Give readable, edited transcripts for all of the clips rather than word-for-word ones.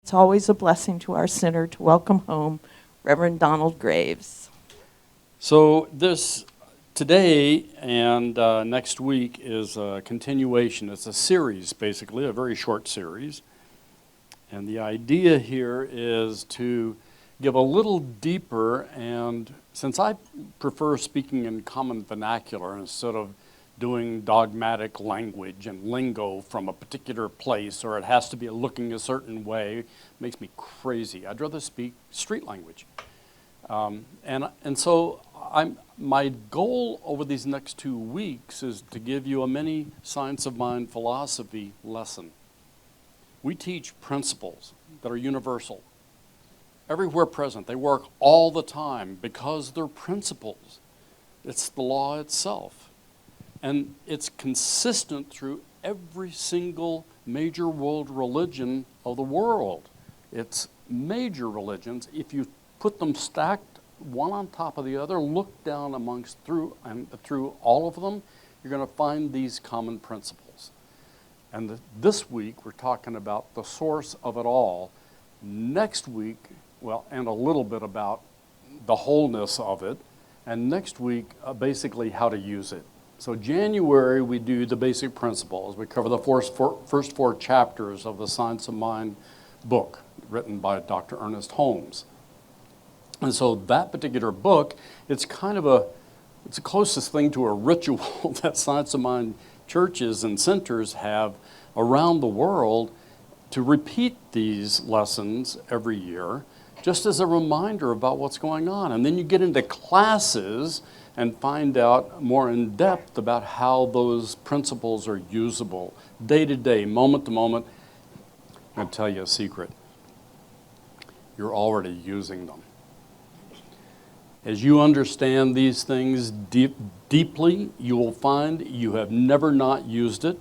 It's always a blessing to our center to welcome home Reverend Donald Graves. So today and next week is a continuation. It's a series, basically, a very short series. And the idea here is to give a little deeper, and since I prefer speaking in common vernacular instead of doing dogmatic language and lingo from a particular place, or it has to be looking a certain way, makes me crazy. I'd rather speak street language. And so my goal over these next 2 weeks is to give you a mini science of mind philosophy lesson. We teach principles that are universal, everywhere present. They work all the time because they're principles. It's the law itself. And it's consistent through every single major world religion of the world. It's major religions. If you put them stacked one on top of the other, look down through all of them, you're going to find these common principles. And this week, we're talking about the source of it all. Next week, and a little bit about the wholeness of it. And next week, basically how to use it. So January, we do the basic principles. We cover the first four chapters of the Science of Mind book, written by Dr. Ernest Holmes. And so that particular book, it's the closest thing to a ritual that Science of Mind churches and centers have around the world to repeat these lessons every year, just as a reminder about what's going on. And then you get into classes and find out more in depth about how those principles are usable, day to day, moment to moment. I'm going to tell you a secret. You're already using them. As you understand these things deeply, you will find you have never not used it,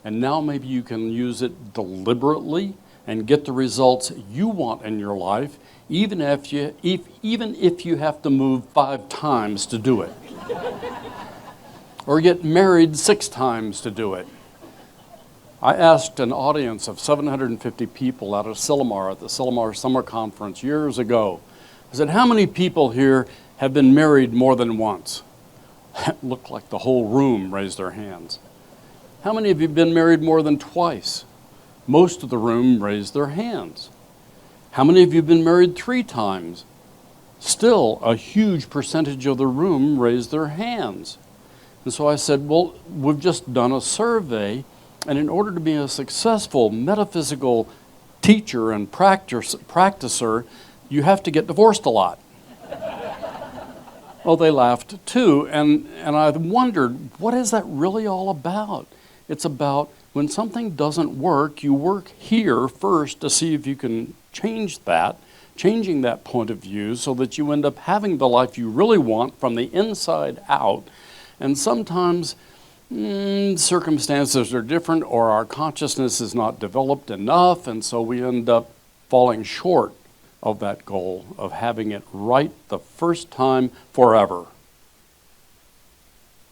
and now maybe you can use it deliberately and get the results you want in your life, even if you have to move 5 times to do it, or get married 6 times to do it. I asked an audience of 750 people out of Silmar at the Silmar Summer Conference years ago. I said, how many people here have been married more than once? It looked like the whole room raised their hands. How many of you have been married more than twice? Most of the room raised their hands. How many of you have been married 3 times? Still, a huge percentage of the room raised their hands. And so I said, well, we've just done a survey, and in order to be a successful metaphysical teacher and practicer, you have to get divorced a lot. Oh, they laughed too, and I wondered, what is that really all about? It's about when something doesn't work, you work here first to see if you can change that, changing that point of view so that you end up having the life you really want from the inside out. And sometimes circumstances are different, or our consciousness is not developed enough, and so we end up falling short of that goal of having it right the first time forever.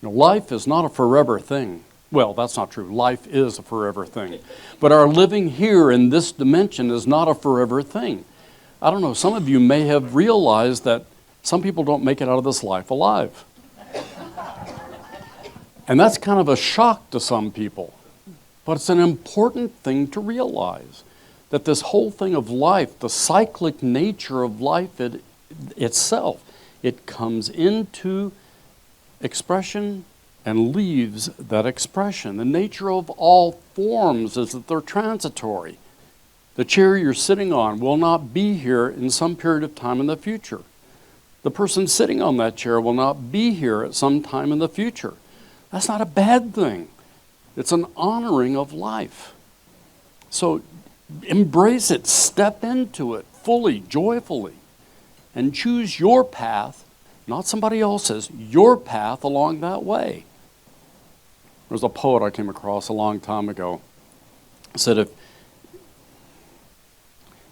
Now, life is not a forever thing. Well, that's not true. Life is a forever thing. But our living here in this dimension is not a forever thing. I don't know, some of you may have realized that some people don't make it out of this life alive. And that's kind of a shock to some people. But it's an important thing to realize, that this whole thing of life, the cyclic nature of life itself, it comes into expression and leaves that expression. The nature of all forms is that they're transitory. The chair you're sitting on will not be here in some period of time in the future. The person sitting on that chair will not be here at some time in the future. That's not a bad thing. It's an honoring of life. So embrace it, step into it fully, joyfully, and choose your path, not somebody else's, your path along that way. There's a poet I came across a long time ago. Said,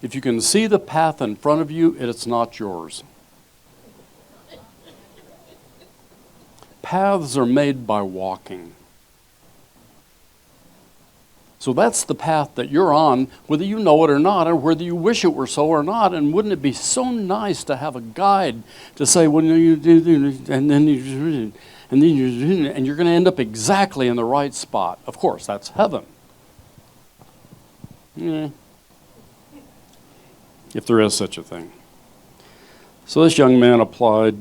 if you can see the path in front of you, it's not yours. Paths are made by walking. So that's the path that you're on, whether you know it or not, or whether you wish it were so or not. And wouldn't it be so nice to have a guide to say, well, no, you do, and then you, and then you, and you're going to end up exactly in the right spot. Of course, that's heaven. Yeah. If there is such a thing. So this young man applied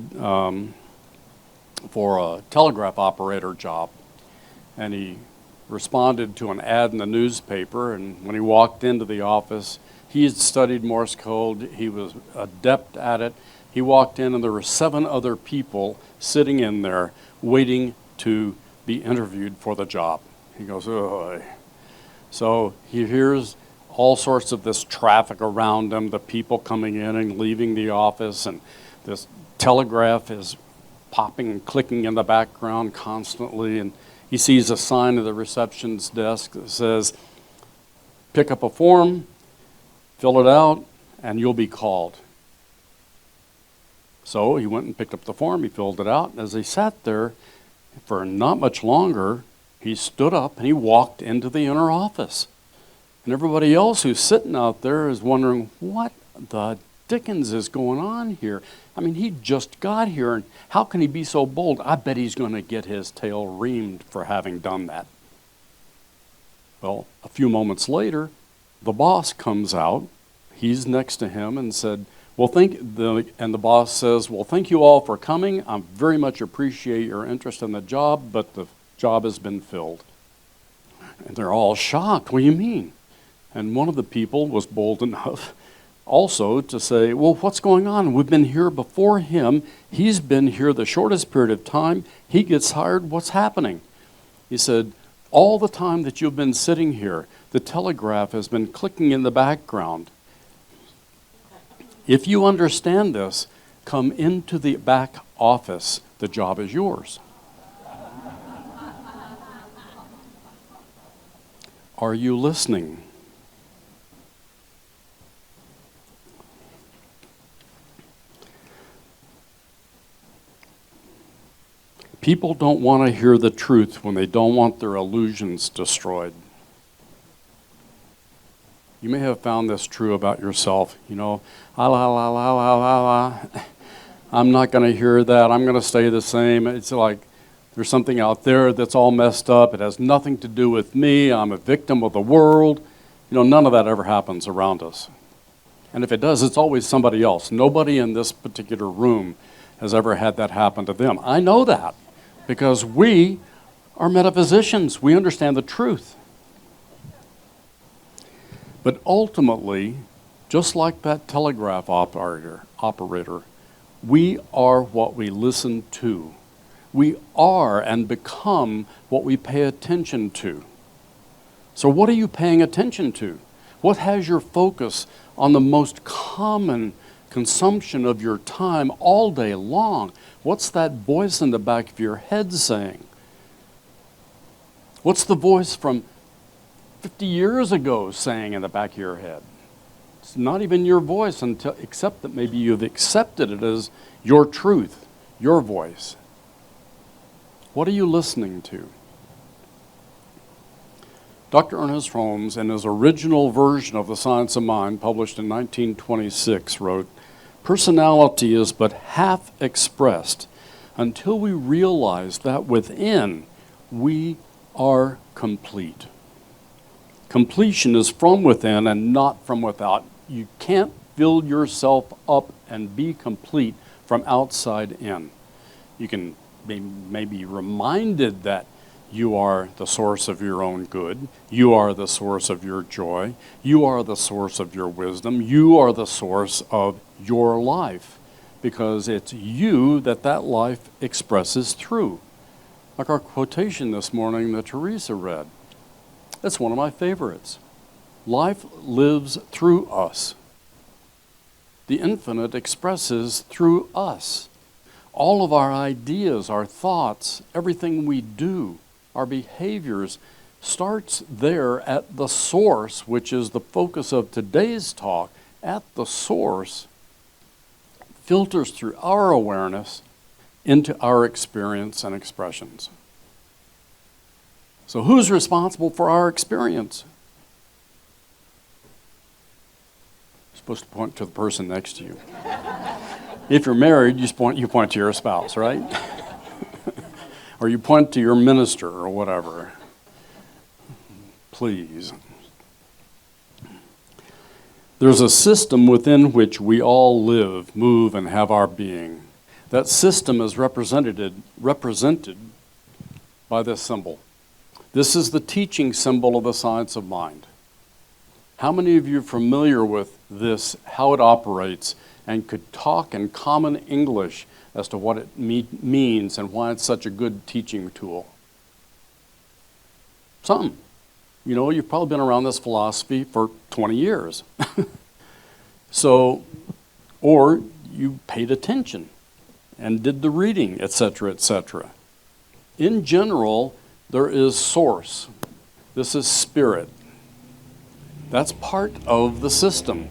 for a telegraph operator job, and he responded to an ad in the newspaper, and when he walked into the office, he had studied Morse code, he was adept at it. He walked in and there were 7 other people sitting in there waiting to be interviewed for the job. He goes, oh. So he hears all sorts of this traffic around him, the people coming in and leaving the office, and this telegraph is popping and clicking in the background constantly, and he sees a sign at the reception's desk that says, pick up a form, fill it out, and you'll be called. So he went and picked up the form, he filled it out, and as he sat there for not much longer, he stood up and he walked into the inner office. And everybody else who's sitting out there is wondering, what the dickens is going on here? I mean, he just got here, and how can he be so bold? I bet he's going to get his tail reamed for having done that. Well, a few moments later, the boss comes out. He's next to him and said, and the boss says, well, thank you all for coming. I very much appreciate your interest in the job, but the job has been filled. And they're all shocked. What do you mean? And one of the people was bold enough also to say, well, what's going on? We've been here before him. He's been here the shortest period of time. He gets hired. What's happening? He said, all the time that you've been sitting here, the telegraph has been clicking in the background. If you understand this, come into the back office. The job is yours. Are you listening? People don't want to hear the truth when they don't want their illusions destroyed. You may have found this true about yourself. You know, I'm not going to hear that. I'm going to stay the same. It's like there's something out there that's all messed up. It has nothing to do with me. I'm a victim of the world. You know, none of that ever happens around us. And if it does, it's always somebody else. Nobody in this particular room has ever had that happen to them. I know that because we are metaphysicians. We understand the truth. But ultimately, just like that telegraph operator, we are what we listen to. We are and become what we pay attention to. So what are you paying attention to? What has your focus on the most common consumption of your time all day long? What's that voice in the back of your head saying? What's the voice from 50 years ago saying in the back of your head? It's not even your voice except that maybe you've accepted it as your truth, your voice. What are you listening to? Dr. Ernest Holmes, in his original version of The Science of Mind, published in 1926, wrote, "Personality is but half expressed until we realize that within we are complete." Completion is from within and not from without. You can't fill yourself up and be complete from outside in. You can be maybe reminded that you are the source of your own good. You are the source of your joy. You are the source of your wisdom. You are the source of your life because it's you that life expresses through. Like our quotation this morning that Teresa read. That's one of my favorites. Life lives through us. The infinite expresses through us. All of our ideas, our thoughts, everything we do, our behaviors starts there at the source, which is the focus of today's talk. At the source, filters through our awareness into our experience and expressions. So who's responsible for our experience? You're supposed to point to the person next to you. If you're married, you point to your spouse, right? Or you point to your minister or whatever. Please. There's a system within which we all live, move, and have our being. That system is represented by this symbol. This is the teaching symbol of the science of mind. How many of you are familiar with this, how it operates, and could talk in common English as to what it means and why it's such a good teaching tool? Some. You know, you've probably been around this philosophy for 20 years. So, or you paid attention and did the reading, etc., etc. In general, there is source. This is spirit. That's part of the system.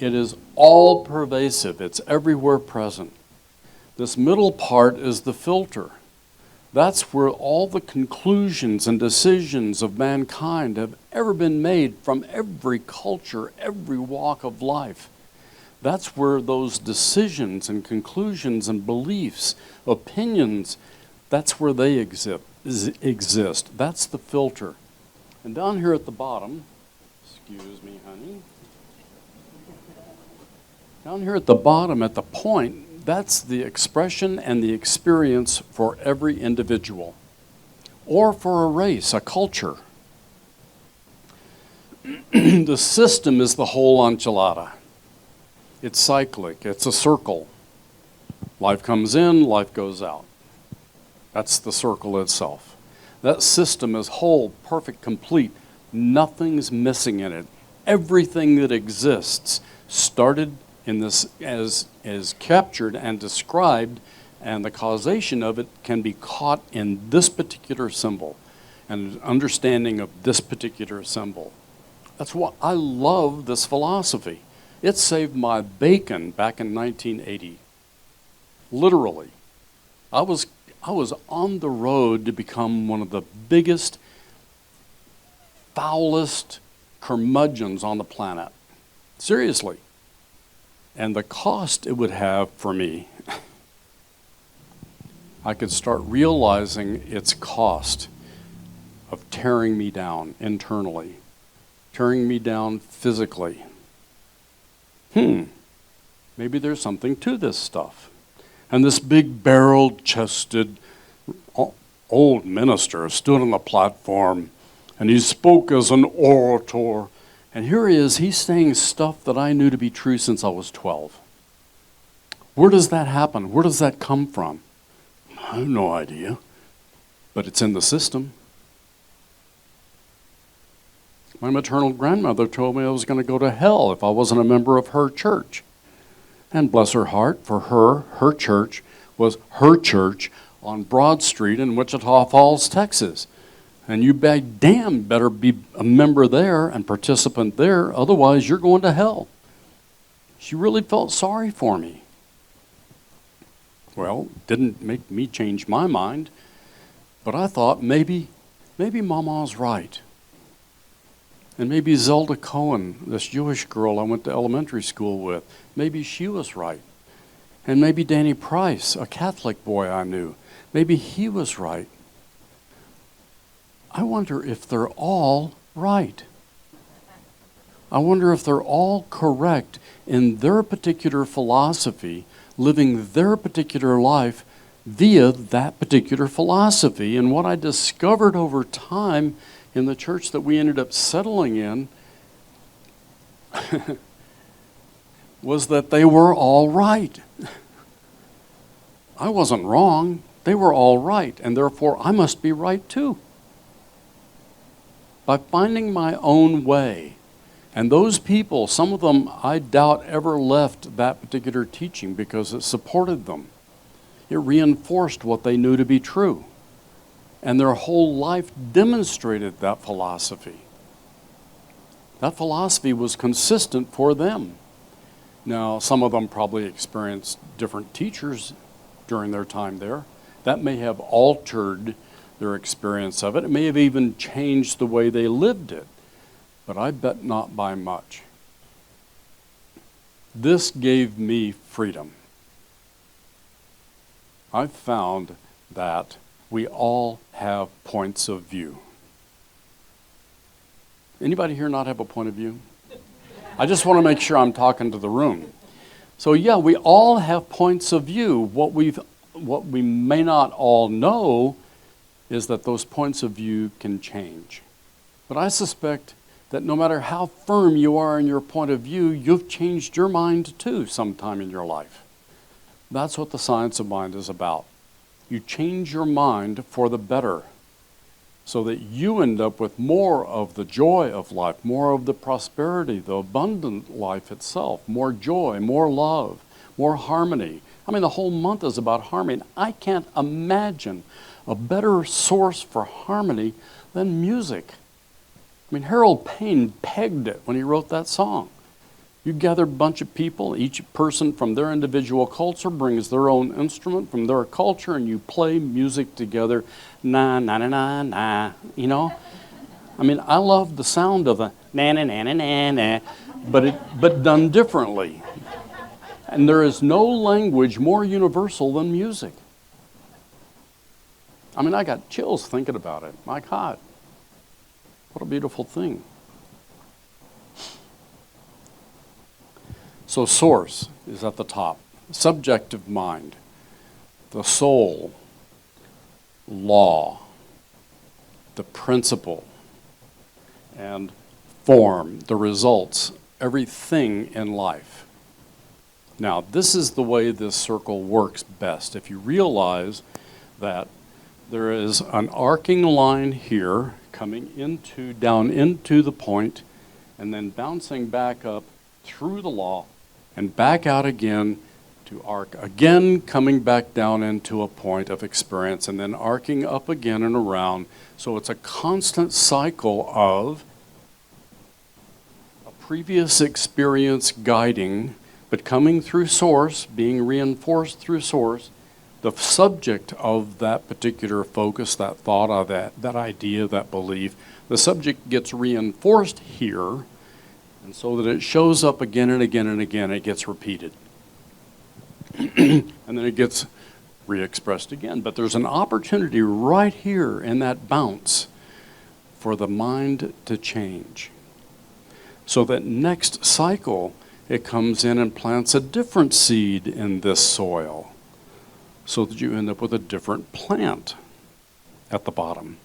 It is all pervasive. It's everywhere present. This middle part is the filter. That's where all the conclusions and decisions of mankind have ever been made from every culture, every walk of life. That's where those decisions and conclusions and beliefs, opinions, that's where they exist. That's the filter. And down here at the bottom, excuse me, honey. Down here at the bottom, at the point, that's the expression and the experience for every individual, or for a race, a culture. The system is the whole enchilada. It's cyclic, it's a circle. Life comes in, life goes out. That's the circle itself. That system is whole, perfect, complete. Nothing's missing in it. Everything that exists started in this as captured and described, and the causation of it can be caught in this particular symbol and understanding of this particular symbol. That's why I love this philosophy. It saved my bacon back in 1980. Literally. I was on the road to become one of the biggest, foulest curmudgeons on the planet. Seriously. And the cost it would have for me, I could start realizing its cost of tearing me down internally, tearing me down physically. Maybe there's something to this stuff. And this big barrel-chested old minister stood on the platform, and he spoke as an orator. And here he is, he's saying stuff that I knew to be true since I was 12. Where does that happen? Where does that come from? I have no idea, but it's in the system. My maternal grandmother told me I was going to go to hell if I wasn't a member of her church. And bless her heart, for her church was her church on Broad Street in Wichita Falls, Texas. And you damn better be a member there and participant there, otherwise you're going to hell. She really felt sorry for me. Well, didn't make me change my mind, but I thought maybe Mama's right. And maybe Zelda Cohen, this Jewish girl I went to elementary school with, maybe she was right. And maybe Danny Price, a Catholic boy I knew, maybe he was right. I wonder if they're all right. I wonder if they're all correct in their particular philosophy, living their particular life via that particular philosophy. And what I discovered over time in the church that we ended up settling in was that they were all right. I wasn't wrong. They were all right, and therefore I must be right too. By finding my own way. And those people, some of them I doubt ever left that particular teaching because it supported them. It reinforced what they knew to be true. And their whole life demonstrated that philosophy. That philosophy was consistent for them. Now, some of them probably experienced different teachers during their time there. That may have altered their experience of it. It may have even changed the way they lived it, but I bet not by much. This gave me freedom. I've found that we all have points of view. Anybody here not have a point of view? I just want to make sure I'm talking to the room. So yeah, we all have points of view. What we may not all know is that those points of view can change. But I suspect that no matter how firm you are in your point of view, you've changed your mind too sometime in your life. That's what the science of mind is about. You change your mind for the better so that you end up with more of the joy of life, more of the prosperity, the abundant life itself, more joy, more love, more harmony. I mean, the whole month is about harmony. I can't imagine a better source for harmony than music. I mean, Harold Payne pegged it when he wrote that song. You gather a bunch of people, each person from their individual culture brings their own instrument from their culture, and you play music together, na, na, na, na, na, you know? I mean, I love the sound of the na, na, na, na, na, na, but done differently. And there is no language more universal than music. I mean, I got chills thinking about it. My God, what a beautiful thing. So source is at the top. Subjective mind, the soul, law, the principle, and form, the results, everything in life. Now, this is the way this circle works best. If you realize that there is an arcing line here coming down into the point, and then bouncing back up through the law, and back out again to arc again, coming back down into a point of experience, and then arcing up again and around. So it's a constant cycle of a previous experience guiding, but coming through source, being reinforced through source, the subject of that particular focus, that thought, of that idea, that belief, the subject gets reinforced here, and so that it shows up again and again and again, it gets repeated. And then it gets re-expressed again. But there's an opportunity right here in that bounce for the mind to change. So that next cycle, it comes in and plants a different seed in this soil, so that you end up with a different plant at the bottom.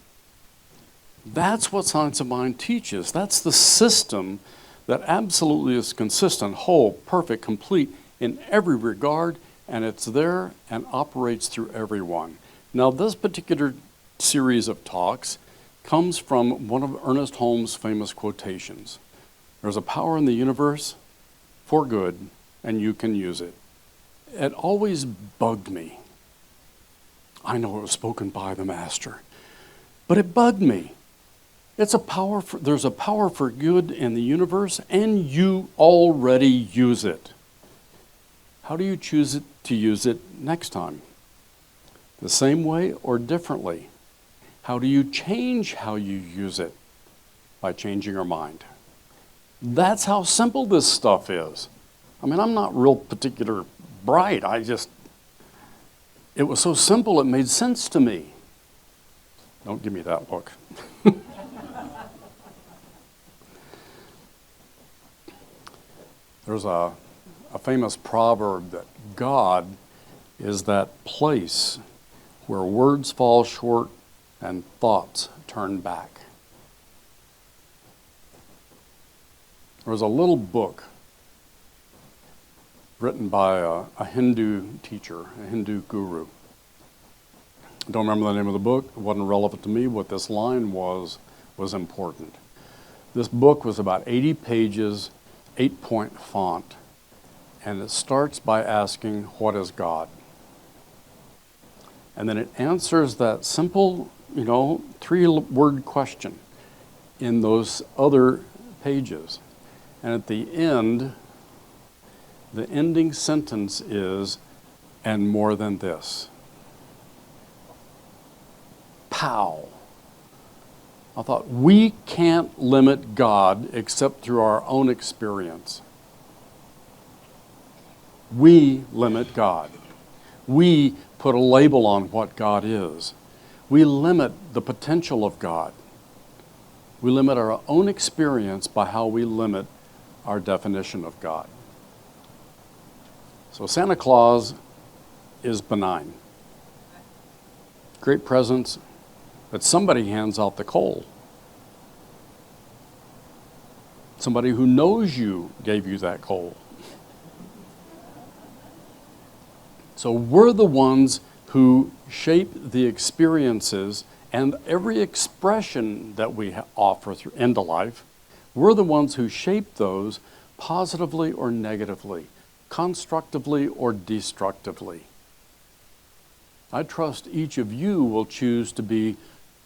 That's what science of mind teaches. That's the system that absolutely is consistent, whole, perfect, complete in every regard, and it's there and operates through everyone. Now, this particular series of talks comes from one of Ernest Holmes' famous quotations. There's a power in the universe for good, and you can use it. It always bugged me. I know it was spoken by the master, but it bugged me. There's a power for good in the universe, and you already use it. How do you choose to use it next time? The same way or differently? How do you change how you use it? By changing your mind. That's how simple this stuff is. I mean, I'm not real particular bright. It was so simple it made sense to me. Don't give me that look. There's a famous proverb that God is that place where words fall short and thoughts turn back. There was a little book written by a Hindu teacher, a Hindu guru. I don't remember the name of the book. It wasn't relevant to me. What this line was important. This book was about 80 pages, 8-point font, and it starts by asking, what is God? And then it answers that simple, 3-word question in those other pages. And at the end, the ending sentence is, and more than this. how. I thought, we can't limit God except through our own experience. We limit God. We put a label on what God is. We limit the potential of God. We limit our own experience by how we limit our definition of God. So Santa Claus is benign. Great presents, but somebody hands out the coal. Somebody who knows you gave you that coal. So we're the ones who shape the experiences and every expression that we offer through into life. We're the ones who shape those positively or negatively, constructively or destructively. I trust each of you will choose to be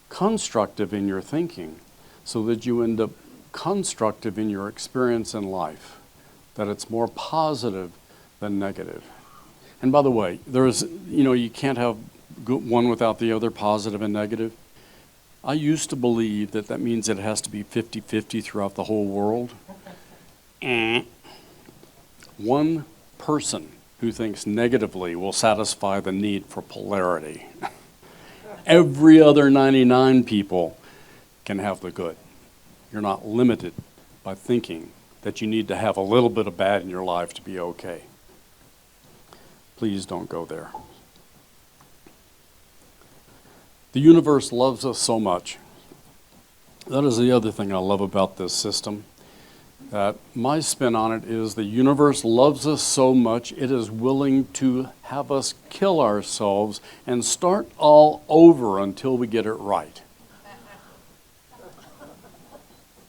constructive in your thinking so that you end up constructive in your experience in life, that it's more positive than negative. And by the way, you can't have one without the other, positive and negative. I used to believe that means it has to be 50-50 throughout the whole world. One person who thinks negatively will satisfy the need for polarity. Every other 99 people can have the good. You're not limited by thinking that you need to have a little bit of bad in your life to be okay. Please don't go there. The universe loves us so much. That is the other thing I love about this system. My spin on it is the universe loves us so much it is willing to have us kill ourselves and start all over until we get it right.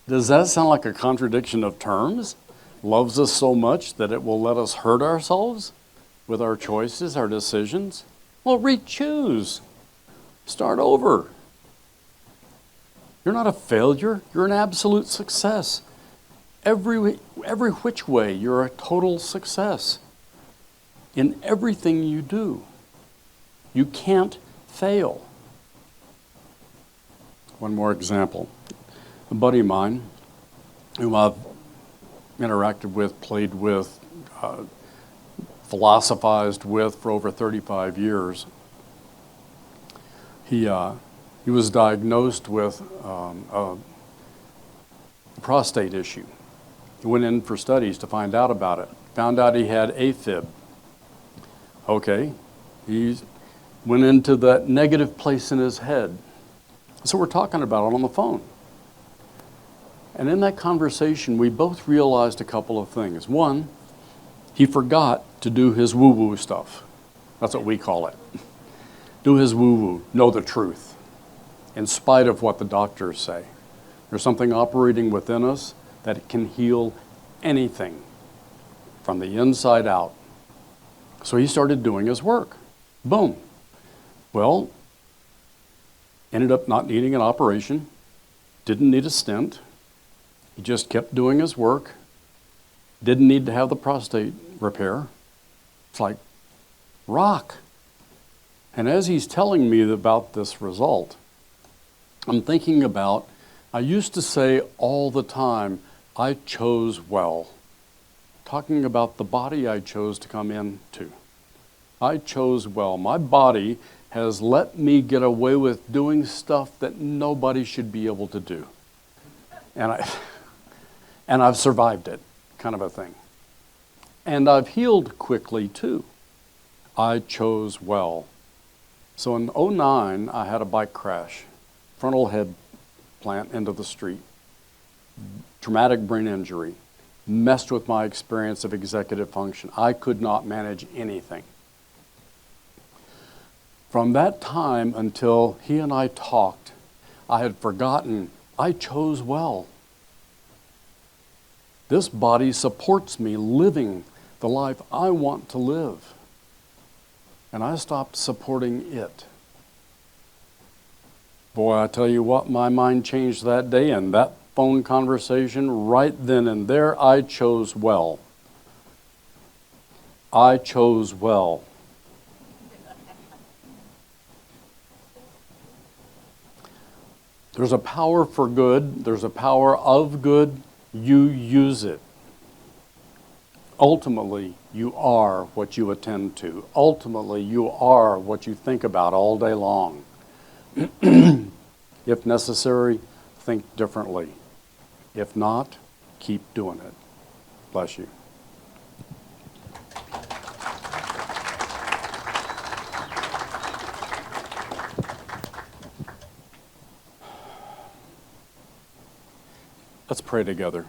Does that sound like a contradiction of terms? Loves us so much that it will let us hurt ourselves with our choices, our decisions? Well, re-choose. Start over. You're not a failure. You're an absolute success. Every which way, you're a total success in everything you do. You can't fail. One more example. A buddy of mine, whom I've interacted with, played with, philosophized with for over 35 years, he was diagnosed with a prostate issue. He went in for studies to find out about it. Found out he had AFib. Okay, he went into that negative place in his head. So we're talking about it on the phone. And in that conversation, we both realized a couple of things. One, he forgot to do his woo-woo stuff. That's what we call it. Do his woo-woo, know the truth, in spite of what the doctors say. There's something operating within us that can heal anything from the inside out. So he started doing his work. Boom. Well, ended up not needing an operation, didn't need a stent. He just kept doing his work, didn't need to have the prostate repair. It's like rock. And as he's telling me about this result, I'm thinking about, I used to say all the time, I chose well. Talking about the body I chose to come into. I chose well. My body has let me get away with doing stuff that nobody should be able to do. And I've survived it, kind of a thing. And I've healed quickly too. I chose well. So in 2009, I had a bike crash, frontal head plant into the street, traumatic brain injury, messed with my experience of executive function. I could not manage anything. From that time until he and I talked, I had forgotten I chose well. This body supports me living the life I want to live. And I stopped supporting it. Boy, I tell you what, my mind changed that day, and that phone conversation right then and there, I chose well. I chose well. There's a power for good. There's a power of good. You use it. Ultimately, you are what you attend to. Ultimately, you are what you think about all day long. If necessary, think differently. If not, keep doing it. Bless you. Let's pray together.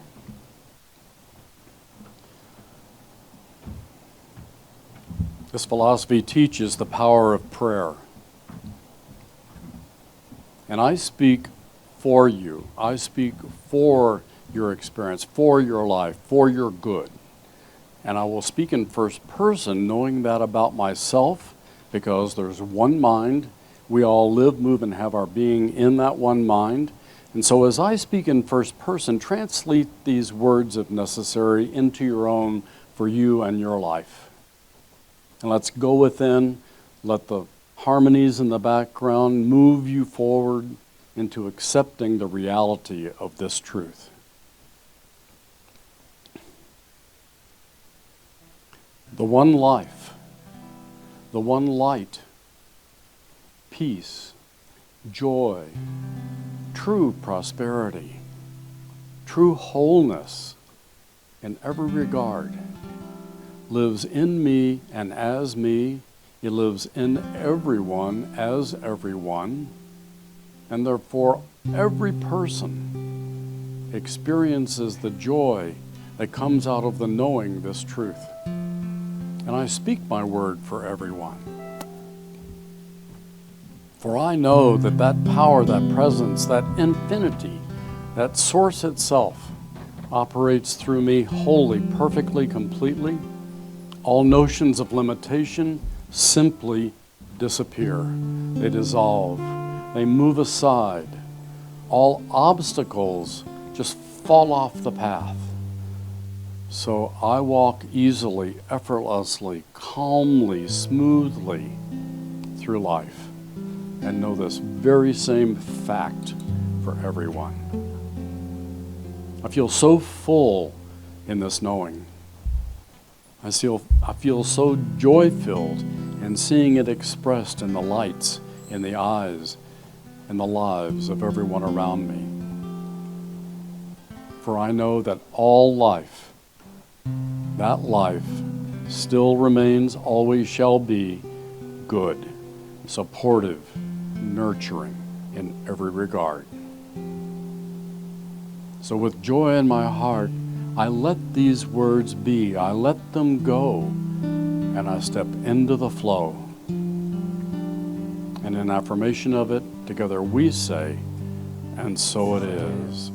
This philosophy teaches the power of prayer. And I speak for you. I speak for your experience, for your life, for your good. And I will speak in first person, knowing that about myself, because there's one mind. We all live, move, and have our being in that one mind. And so as I speak in first person, translate these words, if necessary, into your own for you and your life. And let's go within, let the harmonies in the background move you forward into accepting the reality of this truth. The one life, the one light, peace, joy, true prosperity, true wholeness in every regard lives in me and as me. It lives in everyone as everyone, and therefore every person experiences the joy that comes out of the knowing this truth. And I speak my word for everyone. For I know that that power, that presence, that infinity, that source itself operates through me wholly, perfectly, completely. All notions of limitation simply disappear. They dissolve. They move aside. All obstacles just fall off the path. So I walk easily, effortlessly, calmly, smoothly through life and know this very same fact for everyone. I feel so full in this knowing. I feel so joy-filled in seeing it expressed in the lights, in the eyes, in the lives of everyone around me. For I know that all life, that life still remains, always shall be, good, supportive, nurturing in every regard. So with joy in my heart, I let these words be, I let them go, and I step into the flow. And in affirmation of it, together we say, and so it is.